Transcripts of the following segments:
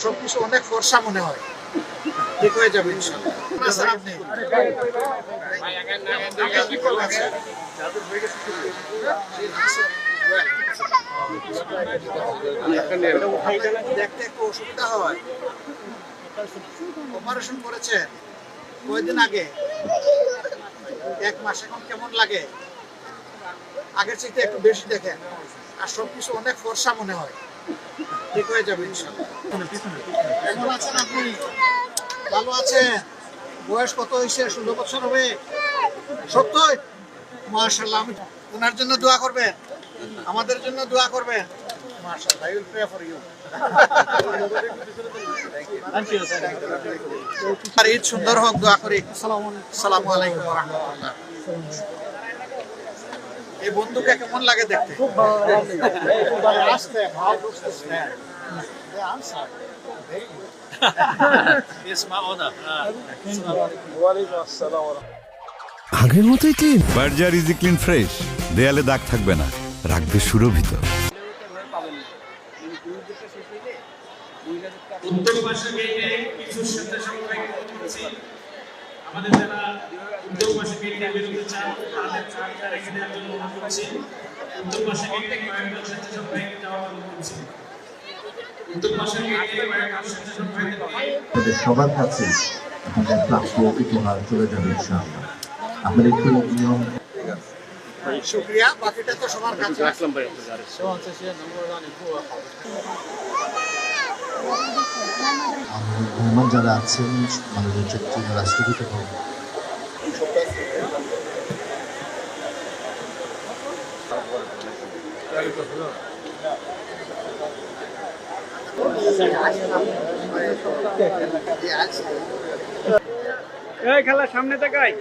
সবকিছু অনেক ফর্সা মনে হয়, ঠিক হয়ে যাবে ইনশাআল্লাহ। স্যার আপনি দেখতে একটু অসুবিধা হয়। অপারেশন করেছেন কয়দিন আগে? 1 মাস। এখন কেমন লাগে? আগের চাইতে একটু বেশি দেখেন, আর সবকিছু অনেক ফর্সা মনে হয়, ঠিক হয়ে যাবে ইনশাআল্লাহ। কেমন আছেন আপনি? ভালো আছেন? বয়স কত হয়েছে? 16 বছর হবে? 70? মাশাআল্লাহ। আমি ওনার জন্য দোয়া করবেন, আমাদের জন্য দোয়া করবেন। মাশাআল্লাহ, I will pray for you. আর ঈদ সুন্দর হোক, দোয়া করি। আসসালামু আলাইকুম ওয়া রাহমাতুল্লাহ। এই বন্ধুকে কেমন লাগে দেখতে? খুব ভালো লাগে। আসতে ভালো বুঝতেছেন। আগের মতোই clean. Berger easy clean fresh, দেয়ালে দাগ থাকবে না, রাখবে সুরভিত। উত্তর পাশে গেটে কিছু স্বেচ্ছাসেবক করছি। আমাদের যারা উত্তর পাশে গেটে বেরোতে চান তাদের চাবিটা রেখে দেওয়ার জন্য অনুরোধ করছি। উত্তর পাশে গেটে কয়েকজন স্বেচ্ছাসেবক ভাইকে যাওয়ার অনুরোধ করছি। উত্তর পাশে গেটে কয়েকজন স্বেচ্ছাসেবক ভাইকে সবার কাছে আপনাদের প্রাপ্য উপহার চলে যাবে ইনশাআল্লাহ। আপনার একটু নিয়ম। শুকরিয়া, বাকিটা তো সবার কাছে। মেহমান যারা আছেন মাননীয় জাতীয় রাষ্ট্রপতি ভবন খেলার সামনে তাকাই।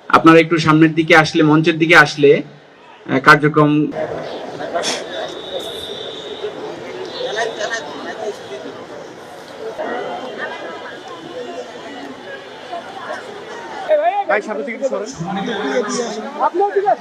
আপনারা একটু সামনের দিকে আসলে, মঞ্চের দিকে আসলে কার্যক্রম ভাই সামনে থেকে সরেন। আপনার দিকে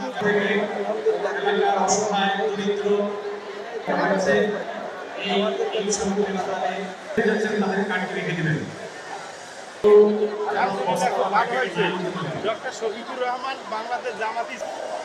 ডক্টর শফিকুর রহমান, বাংলাদেশ জামাত ইসলামী।